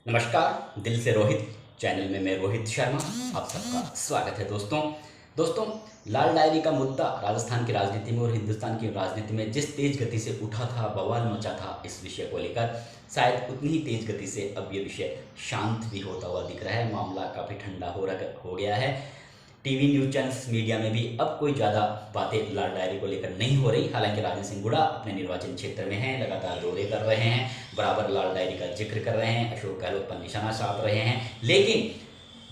नमस्कार, दिल से रोहित चैनल में मैं रोहित शर्मा आप सबका स्वागत है। दोस्तों लाल डायरी का मुद्दा राजस्थान की राजनीति में और हिंदुस्तान की राजनीति में जिस तेज गति से उठा था, बवाल मचा था इस विषय को लेकर, शायद उतनी ही तेज गति से अब ये विषय शांत भी होता हुआ दिख रहा है। मामला काफ़ी ठंडा हो गया है। टीवी न्यूज़ चैनल्स मीडिया में भी अब कोई ज़्यादा बातें लाल डायरी को लेकर नहीं हो रही। हालांकि राजेंद्र सिंह गुड़ा अपने निर्वाचन क्षेत्र में हैं, लगातार दौरे कर रहे हैं, बराबर लाल डायरी का जिक्र कर रहे हैं, अशोक गहलोत पर निशाना साध रहे हैं। लेकिन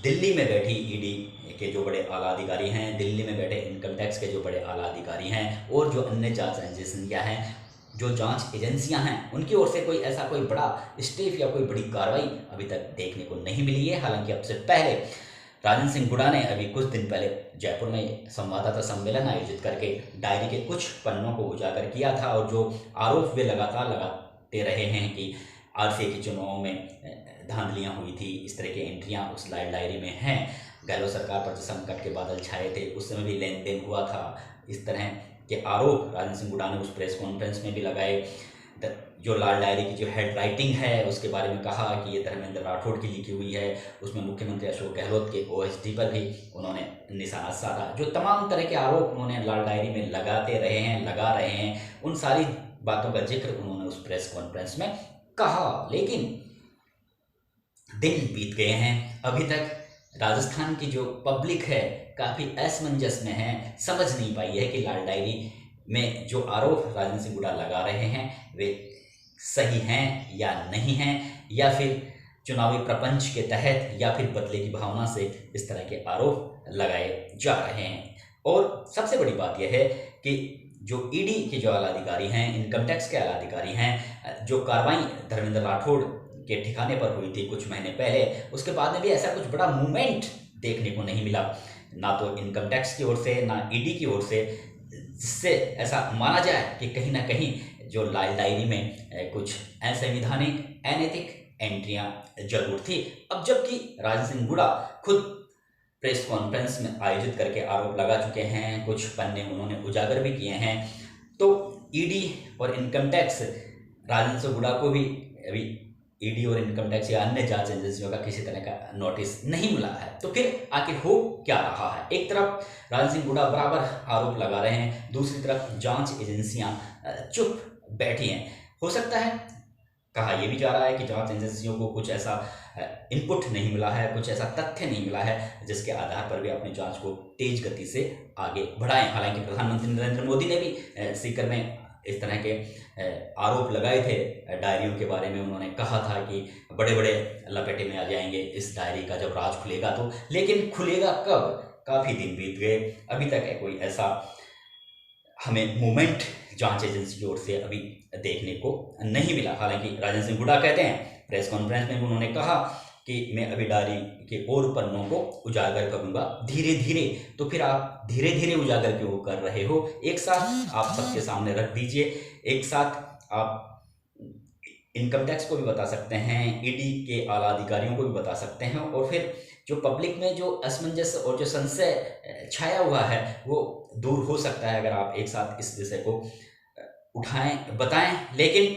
दिल्ली में बैठी ईडी के जो बड़े आला अधिकारी हैं, दिल्ली में बैठे इनकम टैक्स के जो बड़े आला अधिकारी हैं और जो अन्य जांच एजेंसियां हैं, जो जांच एजेंसियां हैं, उनकी ओर से कोई ऐसा कोई बड़ा स्टेप या कोई बड़ी कार्रवाई अभी तक देखने को नहीं मिली है। हालांकि अब से पहले राजेंद्र सिंह गुड़ा ने अभी कुछ दिन पहले जयपुर में संवाददाता सम्मेलन आयोजित करके डायरी के कुछ पन्नों को उजागर किया था और जो आरोप वे लगातार लगाते रहे हैं कि आरसीए के चुनाव में धांधलियां हुई थी, इस तरह की एंट्रियां उस लाल डायरी में हैं। गहलोत सरकार पर जो संकट के बादल छाए थे उस समय भी लेन देन हुआ था, इस तरह के आरोप राजेंद्र सिंह गुड़ा ने उस प्रेस कॉन्फ्रेंस में भी लगाए। जो लाल डायरी की जो हेड राइटिंग है उसके बारे में कहा कि ये धर्मेंद्र राठौड़ की लिखी हुई है, उसमें मुख्यमंत्री अशोक गहलोत के ओएसडी पर भी उन्होंने निशाना साधा। जो तमाम तरह के आरोप उन्होंने लाल डायरी में लगा रहे हैं, उन सारी बातों का जिक्र उन्होंने उस प्रेस कॉन्फ्रेंस में कहा। लेकिन दिन बीत गए हैं, अभी तक राजस्थान की जो पब्लिक है काफ़ी असमंजस में है, समझ नहीं पाई है कि लाल डायरी में जो आरोप राजेंद्र सिंह गुड़ा लगा रहे हैं वे सही हैं या नहीं हैं, या फिर चुनावी प्रपंच के तहत या फिर बदले की भावना से इस तरह के आरोप लगाए जा रहे हैं। और सबसे बड़ी बात यह है कि जो ईडी के जो आला अधिकारी हैं, इनकम टैक्स के आला अधिकारी हैं, जो कार्रवाई धर्मेंद्र राठौड़ के ठिकाने पर हुई थी कुछ महीने पहले, उसके बाद में भी ऐसा कुछ बड़ा मूवमेंट देखने को नहीं मिला, ना तो इनकम टैक्स की ओर से ना ईडी की ओर से, जिससे ऐसा माना जाए कि कहीं ना कहीं जो लाल डायरी में कुछ असंवैधानिक अनैतिक एंट्रियां जरूर थी। अब जबकि राजेंद्र सिंह गुड़ा खुद प्रेस कॉन्फ्रेंस में आयोजित करके आरोप लगा चुके हैं, कुछ पन्ने उन्होंने उजागर भी किए हैं, तो ईडी और इनकम टैक्स राजेंद्र सिंह गुड़ा को भी अभी ईडी और इनकम टैक्स या अन्य जांच एजेंसियों का किसी तरह का नोटिस नहीं मिला है। तो फिर आखिर हो क्या रहा है? एक तरफ राजेंद्र सिंह गुड़ा बराबर आरोप लगा रहे हैं, दूसरी तरफ जांच एजेंसियां चुप बैठी हैं। हो सकता है, कहा यह भी जा रहा है कि जांच एजेंसियों को कुछ ऐसा इनपुट नहीं मिला है, कुछ ऐसा तथ्य नहीं मिला है जिसके आधार पर वे अपनी जांच को तेज गति से आगे बढ़ाएं। हालांकि प्रधानमंत्री नरेंद्र मोदी ने भी सीकर में इस तरह के आरोप लगाए थे डायरियों के बारे में। उन्होंने कहा था कि बड़े बड़े लपेटे में आ जाएंगे इस डायरी का जब राज खुलेगा तो। लेकिन खुलेगा कब? काफ़ी दिन बीत गए, अभी तक कोई ऐसा हमें मूवमेंट जांच एजेंसी की ओर से अभी देखने को नहीं मिला। हालांकि राजेंद्र सिंह गुड़ा कहते हैं, प्रेस कॉन्फ्रेंस में उन्होंने कहा कि मैं अभी डायरी के और पन्नों को उजागर करूंगा धीरे धीरे। तो फिर आप धीरे धीरे उजागर क्यों कर रहे हो? एक साथ आप सबके सामने रख दीजिए, एक साथ आप इनकम टैक्स को भी बता सकते हैं, ईडी के आला अधिकारियों को भी बता सकते हैं, और फिर जो पब्लिक में जो असमंजस और जो संशय छाया हुआ है वो दूर हो सकता है अगर आप एक साथ इस विषय को उठाएं, बताएं। लेकिन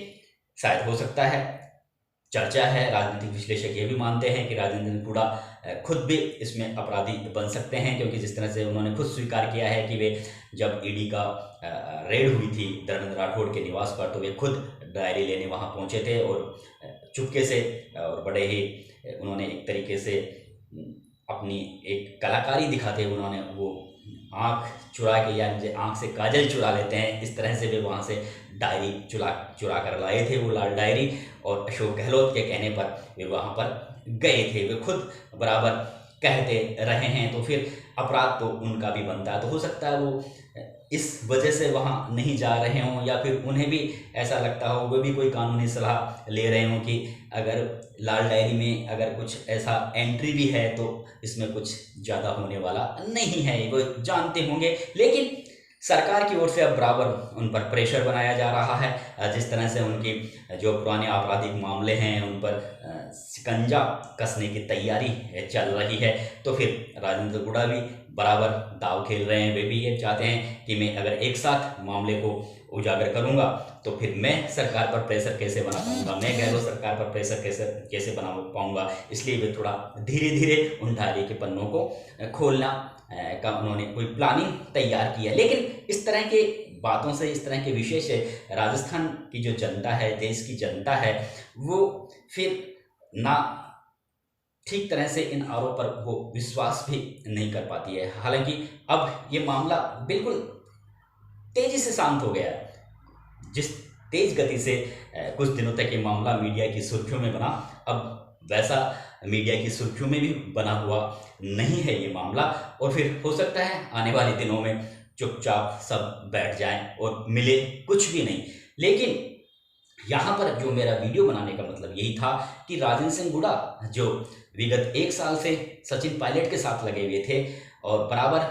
शायद हो सकता है, चर्चा है, राजनीतिक विश्लेषक ये भी मानते हैं कि राजेंद्र सिंह गुड़ा खुद भी इसमें अपराधी बन सकते हैं, क्योंकि जिस तरह से उन्होंने खुद स्वीकार किया है कि वे जब ईडी का रेड हुई थी धर्मेंद्र राठौड़ के निवास पर तो वे खुद डायरी लेने वहां पहुंचे थे और चुपके से और बड़े ही उन्होंने एक तरीके से अपनी एक कलाकारी दिखाते हुए उन्होंने वो आँख चुरा के, या आँख से काजल चुरा लेते हैं, इस तरह से वे वहाँ से डायरी चुरा कर लाए थे वो लाल डायरी। और अशोक गहलोत के कहने पर वे वहाँ पर गए थे, वे खुद बराबर कहते रहे हैं, तो फिर अपराध तो उनका भी बनता है। तो हो सकता है वो इस वजह से वहाँ नहीं जा रहे हों, या फिर उन्हें भी ऐसा लगता हो, वे भी कोई कानूनी सलाह ले रहे हों कि अगर लाल डायरी में अगर कुछ ऐसा एंट्री भी है तो इसमें कुछ ज़्यादा होने वाला नहीं है, वो जानते होंगे। लेकिन सरकार की ओर से अब बराबर उन पर प्रेशर बनाया जा रहा है, जिस तरह से उनकी जो पुराने आपराधिक मामले हैं उन पर शिकंजा कसने की तैयारी चल रही है। तो फिर राजेंद्र गुड़ा भी बराबर दाव खेल रहे हैं। वे भी ये चाहते हैं कि मैं अगर एक साथ मामले को उजागर करूंगा तो फिर मैं सरकार पर प्रेशर कैसे बना पाऊंगा, मैं गहलोत सरकार पर प्रेशर कैसे कैसे बना पाऊंगा। इसलिए वे थोड़ा धीरे धीरे उन डायरी के पन्नों को खोलना का उन्होंने कोई प्लानिंग तैयार की है। लेकिन इस तरह के बातों से, इस तरह के विषय से राजस्थान की जो जनता है, देश की जनता है, वो फिर ना ठीक तरह से इन आरोप पर वो विश्वास भी नहीं कर पाती है। हालांकि अब ये मामला बिल्कुल तेजी से शांत हो गया है। जिस तेज गति से कुछ दिनों तक ये मामला मीडिया की सुर्खियों में बना, अब वैसा मीडिया की सुर्खियों में भी बना हुआ नहीं है ये मामला। और फिर हो सकता है आने वाले दिनों में चुपचाप सब बैठ जाएं और मिले कुछ भी नहीं। लेकिन यहाँ पर जो मेरा वीडियो बनाने का मतलब यही था कि राजेंद्र सिंह गुड़ा जो विगत 1 साल से सचिन पायलट के साथ लगे हुए थे और बराबर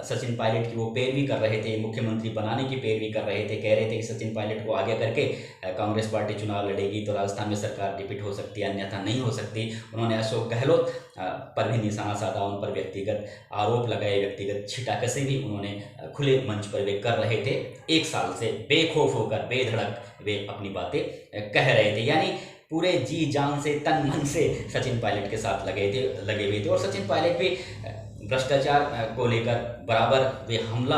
सचिन पायलट की वो पैरवी कर रहे थे, मुख्यमंत्री बनाने की पैरवी कर रहे थे, कह रहे थे कि सचिन पायलट को आगे करके कांग्रेस पार्टी चुनाव लड़ेगी तो राजस्थान में सरकार रिपीट हो सकती है, अन्यथा नहीं हो सकती। उन्होंने अशोक गहलोत पर भी निशाना साधा, उन पर व्यक्तिगत आरोप लगाए, व्यक्तिगत छिटाकसे भी उन्होंने खुले मंच पर वे कर रहे थे। 1 साल से बेखौफ होकर बेधड़क वे अपनी बातें कह रहे थे, यानी पूरे जी जान से, तन मन से सचिन पायलट के साथ लगे हुए थे। और सचिन पायलट भी भ्रष्टाचार को लेकर बराबर वे हमला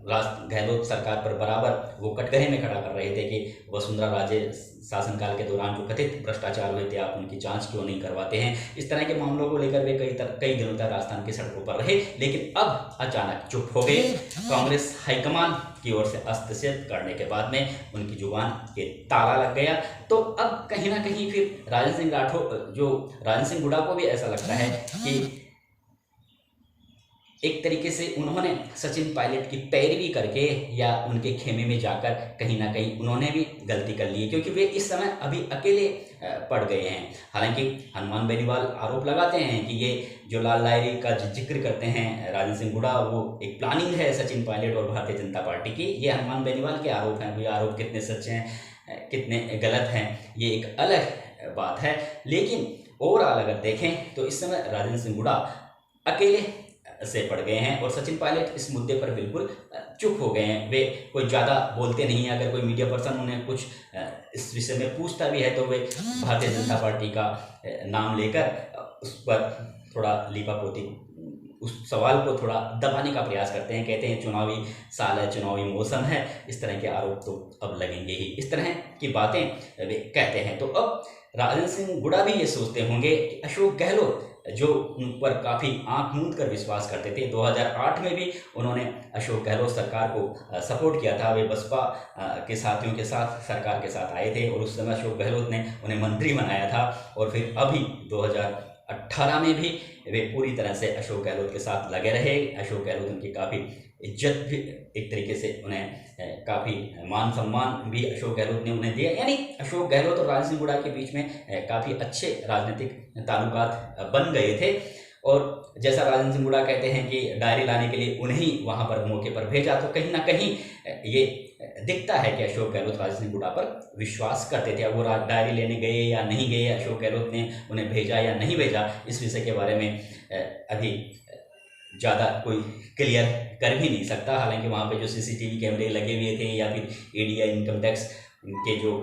गहलोत सरकार पर बराबर वो कटघरे में खड़ा कर रहे थे कि वसुंधरा राजे शासनकाल के दौरान जो कथित भ्रष्टाचार हुए थे, आप उनकी जांच क्यों नहीं करवाते हैं। इस तरह के मामलों को लेकर वे कई दिनों तक राजस्थान की सड़कों पर रहे। लेकिन अब अचानक चुप हो गए। कांग्रेस हाईकमान की ओर से हस्तक्षेप करने के बाद में उनकी जुबान के ताला लग गया। तो अब कहीं ना कहीं फिर राजेंद्र सिंह गुड़ा को भी ऐसा लगता है कि एक तरीके से उन्होंने सचिन पायलट की पैरवी करके या उनके खेमे में जाकर कहीं ना कहीं उन्होंने भी गलती कर ली है, क्योंकि वे इस समय अभी अकेले पड़ गए हैं। हालांकि हनुमान बेनीवाल आरोप लगाते हैं कि ये जो लाल डायरी का जिक्र करते हैं राजेंद्र सिंह गुड़ा, वो एक प्लानिंग है सचिन पायलट और भारतीय जनता पार्टी की। ये हनुमान बेनीवाल के आरोप हैं। ये आरोप कितने सच हैं, कितने गलत हैं, ये एक अलग बात है। लेकिन ओवरऑल अगर देखें तो इस समय राजेंद्र सिंह गुड़ा अकेले से पड़ गए हैं और सचिन पायलट इस मुद्दे पर बिल्कुल चुप हो गए हैं। वे कोई ज़्यादा बोलते नहीं हैं। अगर कोई मीडिया पर्सन उन्हें कुछ इस विषय में पूछता भी है तो वे भारतीय जनता पार्टी का नाम लेकर उस पर थोड़ा लीपापोती, उस सवाल को थोड़ा दबाने का प्रयास करते हैं। कहते हैं चुनावी साल है, चुनावी मौसम है, इस तरह के आरोप तो अब लगेंगे ही, इस तरह की बातें वे कहते हैं। तो अब राजेंद्र सिंह गुड़ा भी ये सोचते होंगे कि अशोक गहलोत जो उन पर काफ़ी आंख मूंद कर विश्वास करते थे, 2008 में भी उन्होंने अशोक गहलोत सरकार को सपोर्ट किया था। वे बसपा के साथियों के साथ सरकार के साथ आए थे और उस समय अशोक गहलोत ने उन्हें मंत्री बनाया था। और फिर अभी 2018 में भी वे पूरी तरह से अशोक गहलोत के साथ लगे रहे। अशोक गहलोत उनकी काफ़ी इज्जत भी, एक तरीके से उन्हें काफ़ी मान सम्मान भी अशोक गहलोत ने उन्हें दिया। यानी अशोक गहलोत और राजेंद्र सिंह गुड़ा के बीच में काफ़ी अच्छे राजनीतिक ताल्लुकात बन गए थे। और जैसा राजेंद्र सिंह गुड़ा कहते हैं कि डायरी लाने के लिए उन्हें ही वहाँ पर मौके पर भेजा, तो कहीं ना कहीं ये दिखता है कि अशोक गहलोत राजेंद्र सिंह गुड़ा पर विश्वास करते थे। अब वो डायरी लेने गए या नहीं गए, अशोक गहलोत ने उन्हें भेजा या नहीं भेजा, इस विषय के बारे में अभी ज़्यादा कोई क्लियर कर भी नहीं सकता। हालांकि वहाँ पे जो सीसीटीवी कैमरे लगे हुए थे या फिर ईडी या इनकम टैक्स के जो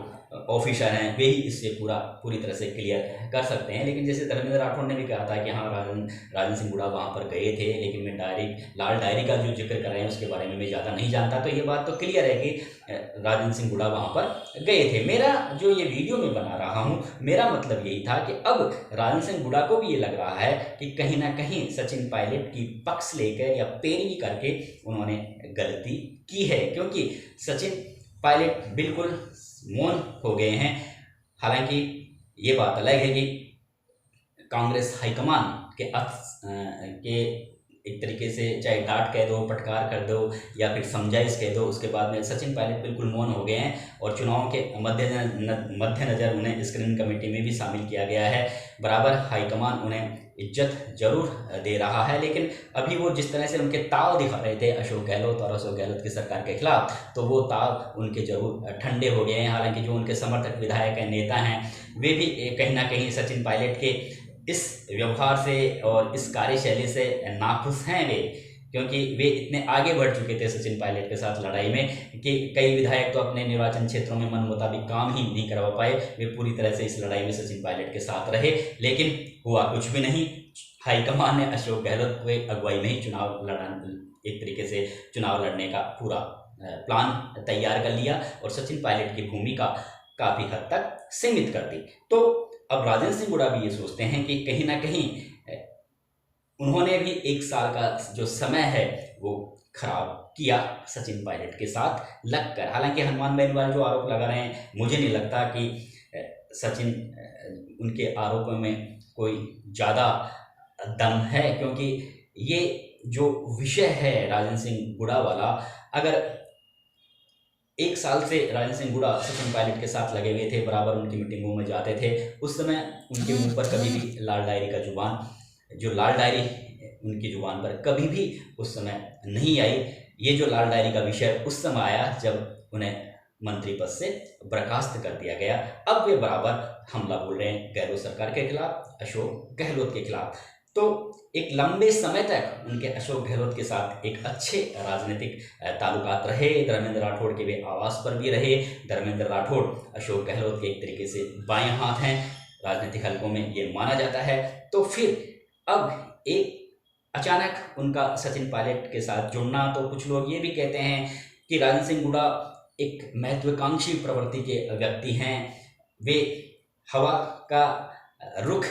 ऑफिसर हैं वे ही इससे पूरी तरह से क्लियर कर सकते हैं। लेकिन जैसे धर्मेंद्र राठौड़ ने भी कहा था कि हाँ राजेंद्र सिंह गुड़ा वहाँ पर गए थे, लेकिन मैं लाल डायरी का जो जिक्र कर रहे हैं उसके बारे में मैं ज़्यादा नहीं जानता। तो ये बात तो क्लियर है कि राजेंद्र सिंह गुड़ा वहाँ पर गए थे। मेरा जो ये वीडियो में बना रहा हूँ, मेरा मतलब यही था कि अब राजेंद्र सिंह गुड़ा को भी ये लग रहा है कि कहीं ना कहीं सचिन पायलट की पक्ष लेकर या पैरवी करके उन्होंने गलती की है, क्योंकि सचिन पायलट बिल्कुल मौन हो गए हैं। हालांकि ये बात अलग है कि कांग्रेस हाईकमान के एक तरीके से चाहे डांट कह दो, फटकार कर दो या फिर समझाइश कह दो, उसके बाद में सचिन पायलट बिल्कुल मौन हो गए हैं और चुनाव के मद्देनजर उन्हें स्क्रीनिंग कमेटी में भी शामिल किया गया है। बराबर हाईकमान उन्हें इज्जत जरूर दे रहा है, लेकिन अभी वो जिस तरह से उनके ताव दिखा रहे थे अशोक गहलोत और अशोक गहलोत की सरकार के खिलाफ, तो वो ताव उनके जरूर ठंडे हो गए हैं। हालांकि जो उनके समर्थक विधायक हैं, नेता हैं, वे भी कहीं ना कहीं सचिन पायलट के इस व्यवहार से और इस कार्यशैली से नाखुश हैं वे, क्योंकि वे इतने आगे बढ़ चुके थे सचिन पायलट के साथ लड़ाई में कि कई विधायक तो अपने निर्वाचन क्षेत्रों में मन मुताबिक काम ही नहीं करवा पाए। वे पूरी तरह से इस लड़ाई में सचिन पायलट के साथ रहे, लेकिन हुआ कुछ भी नहीं। हाईकमान ने अशोक गहलोत को अगुवाई में ही एक तरीके से चुनाव लड़ने का पूरा प्लान तैयार कर लिया और सचिन पायलट की भूमिका काफी हद तक सीमित कर दी। तो अब राजेंद्र सिंह गुड़ा भी ये सोचते हैं कि कहीं ना कहीं उन्होंने भी 1 साल का जो समय है वो खराब किया सचिन पायलट के साथ लगकर। हालांकि हनुमान बेनीवाल जो आरोप लगा रहे हैं, मुझे नहीं लगता कि सचिन उनके आरोपों में कोई ज़्यादा दम है, क्योंकि ये जो विषय है राजेंद्र सिंह गुड़ा वाला, अगर 1 साल से राजेंद्र सिंह गुड़ा सचिन पायलट के साथ लगे हुए थे, बराबर उनकी मीटिंगों में जाते थे, उस समय उनके मुंह पर कभी भी लाल डायरी का जुबान, जो लाल डायरी उनकी जुबान पर कभी भी उस समय नहीं आई। ये जो लाल डायरी का विषय उस समय आया जब उन्हें मंत्री पद से बर्खास्त कर दिया गया। अब वे बराबर हमला बोल रहे हैं गहलोत सरकार के खिलाफ, अशोक गहलोत के खिलाफ। तो एक लंबे समय तक उनके अशोक गहलोत के साथ एक अच्छे राजनीतिक ताल्लुकात रहे। धर्मेंद्र राठौड़ के वे आवास पर भी रहे। धर्मेंद्र राठौड़ अशोक गहलोत के एक तरीके से बाएं हाथ हैं, राजनीतिक हलकों में ये माना जाता है। तो फिर अब एक अचानक उनका सचिन पायलट के साथ जुड़ना, तो कुछ लोग ये भी कहते हैं कि राजेंद्र सिंह गुड़ा एक महत्वाकांक्षी प्रवृत्ति के व्यक्ति हैं। वे हवा का रुख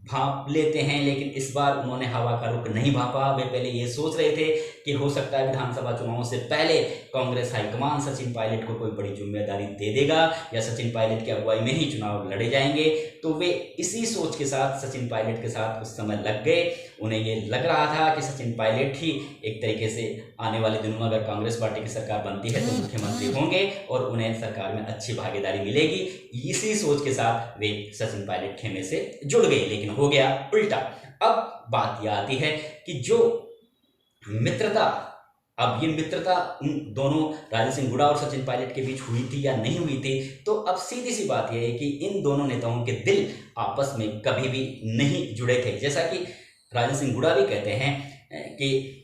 भांप लेते हैं, लेकिन इस बार उन्होंने हवा का रुख नहीं भांपा। वे पहले ये सोच रहे थे कि हो सकता है विधानसभा चुनावों से पहले कांग्रेस हाईकमान सचिन पायलट को कोई बड़ी जिम्मेदारी दे देगा या सचिन पायलट की अगुवाई में ही चुनाव लड़े जाएंगे। तो वे इसी सोच के साथ सचिन पायलट के साथ उस समय लग गए। उन्हें ये लग रहा था कि सचिन पायलट ही एक तरीके से आने वाले दिनों में अगर कांग्रेस पार्टी की सरकार बनती है तो मुख्यमंत्री होंगे और उन्हें सरकार में अच्छी भागीदारी मिलेगी। इसी सोच के साथ वे सचिन पायलट खेमे से जुड़ गए, लेकिन हो गया उल्टा। अब बात यह आती है कि जो मित्रता, अब ये मित्रता उन दोनों राजेंद्र सिंह गुड़ा और सचिन पायलट के बीच हुई थी या नहीं हुई थी, तो अब सीधी सी बात यह है कि इन दोनों नेताओं के दिल आपस में कभी भी नहीं जुड़े थे। जैसा कि राजेंद्र सिंह गुड़ा भी कहते हैं कि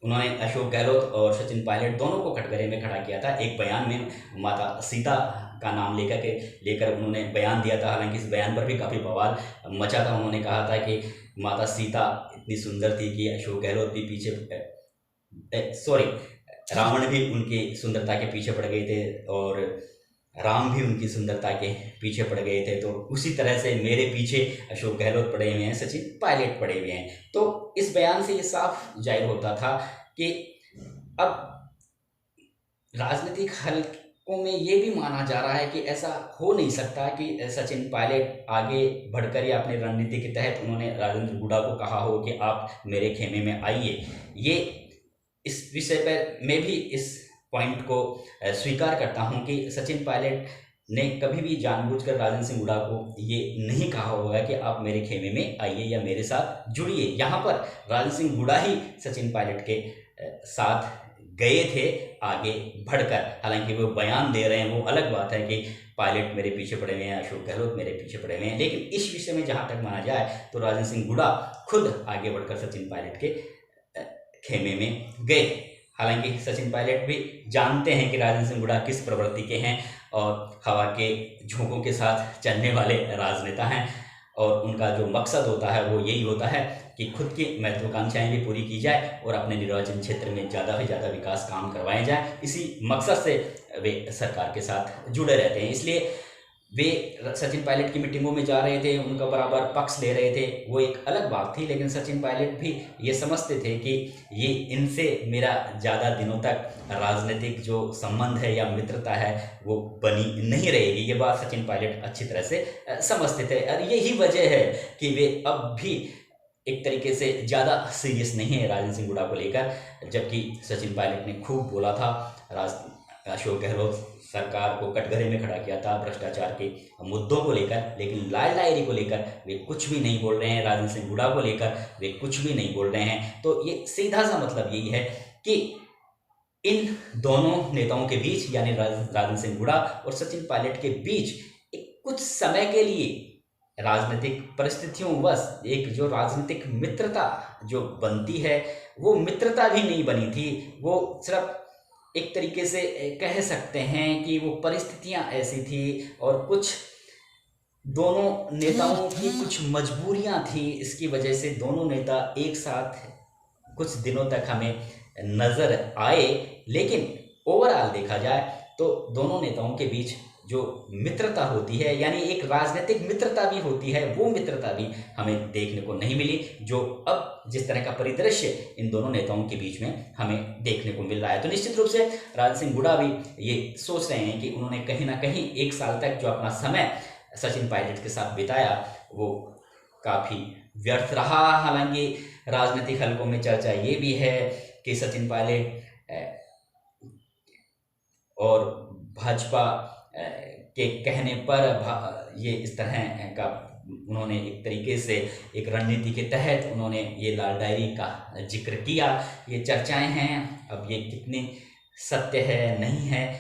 उन्होंने अशोक गहलोत और सचिन पायलट दोनों को कटघरे में खड़ा किया था। एक बयान में माता सीता का नाम लेकर उन्होंने बयान दिया था। हालांकि इस बयान पर भी काफ़ी बवाल मचा था। उन्होंने कहा था कि माता सीता इतनी सुंदर थी कि अशोक गहलोत भी रावण भी उनकी सुंदरता के पीछे पड़ गए थे और राम भी उनकी सुंदरता के पीछे पड़ गए थे। तो उसी तरह से मेरे पीछे अशोक गहलोत पड़े हुए हैं, सचिन पायलट पड़े हुए हैं। तो इस बयान से ये साफ जाहिर होता था कि अब राजनीतिक हलकों में ये भी माना जा रहा है कि ऐसा हो नहीं सकता कि सचिन पायलट आगे बढ़कर या अपनी रणनीति के तहत उन्होंने राजेंद्र गुड़ा को कहा हो कि आप मेरे खेमे में आइए। ये इस विषय पर मैं भी इस पॉइंट को स्वीकार करता हूं कि सचिन पायलट ने कभी भी जानबूझकर राजेंद्र सिंह गुड़ा को ये नहीं कहा होगा कि आप मेरे खेमे में आइए या मेरे साथ जुड़िए। यहाँ पर राजेंद्र सिंह गुड़ा ही सचिन पायलट के साथ गए थे आगे बढ़कर। हालांकि वो बयान दे रहे हैं, वो अलग बात है कि पायलट मेरे पीछे पड़े हुए हैं, अशोक गहलोत मेरे पीछे पड़े हुए हैं, लेकिन इस विषय में जहाँ तक माना जाए तो राजेंद्र सिंह गुड़ा खुद आगे बढ़कर सचिन पायलट के खेमे में गए। हालांकि सचिन पायलट भी जानते हैं कि राजेंद्र सिंह गुड़ा किस प्रवृत्ति के हैं और हवा के झोंकों के साथ चलने वाले राजनेता हैं और उनका जो मकसद होता है वो यही होता है कि खुद की महत्वाकांक्षाएं भी पूरी की जाए और अपने निर्वाचन क्षेत्र में ज़्यादा से ज़्यादा विकास काम करवाए जाए। इसी मकसद से वे सरकार के साथ जुड़े रहते हैं। इसलिए वे सचिन पायलट की मीटिंगों में जा रहे थे, उनका बराबर पक्ष ले रहे थे, वो एक अलग बात थी। लेकिन सचिन पायलट भी ये समझते थे कि ये इनसे मेरा ज़्यादा दिनों तक राजनीतिक जो संबंध है या मित्रता है वो बनी नहीं रहेगी। ये बात सचिन पायलट अच्छी तरह से समझते थे और यही वजह है कि वे अब भी एक तरीके से ज़्यादा सीरियस नहीं है राजेंद्र सिंह हुड्डा को लेकर, जबकि सचिन पायलट ने खूब बोला था, अशोक गहलोत सरकार को कटघरे में खड़ा किया था भ्रष्टाचार के मुद्दों को लेकर, लेकिन लाल डायरी को लेकर वे कुछ भी नहीं बोल रहे हैं, राजेंद्र सिंह हुड्डा को लेकर वे कुछ भी नहीं बोल रहे हैं। तो ये सीधा सा मतलब यही है कि इन दोनों नेताओं के बीच यानी राजेंद्र सिंह हुड्डा और सचिन पायलट के बीच एक कुछ समय के लिए राजनीतिक परिस्थितियों वश एक जो राजनीतिक मित्रता जो बनती है वो मित्रता भी नहीं बनी थी, वो सिर्फ एक तरीके से कह सकते हैं कि वो परिस्थितियां ऐसी थी और कुछ दोनों नेताओं की कुछ मजबूरियां थी, इसकी वजह से दोनों नेता एक साथ कुछ दिनों तक हमें नज़र आए। लेकिन ओवरऑल देखा जाए तो दोनों नेताओं के बीच जो मित्रता होती है यानी एक राजनीतिक मित्रता भी होती है, वो मित्रता भी हमें देखने को नहीं मिली, जो अब जिस तरह का परिदृश्य इन दोनों नेताओं के बीच में हमें देखने को मिल रहा है। तो निश्चित रूप से राजेंद्र सिंह हुड्डा भी ये सोच रहे हैं कि उन्होंने कहीं ना कहीं एक साल तक जो अपना समय सचिन पायलट के साथ बिताया वो काफ़ी व्यर्थ रहा। हालांकि राजनीतिक हलकों में चर्चा ये भी है कि सचिन पायलट और भाजपा के कहने पर ये इस तरह का उन्होंने एक तरीके से एक रणनीति के तहत उन्होंने ये लाल डायरी का जिक्र किया। ये चर्चाएं हैं, अब ये कितनी सत्य है नहीं है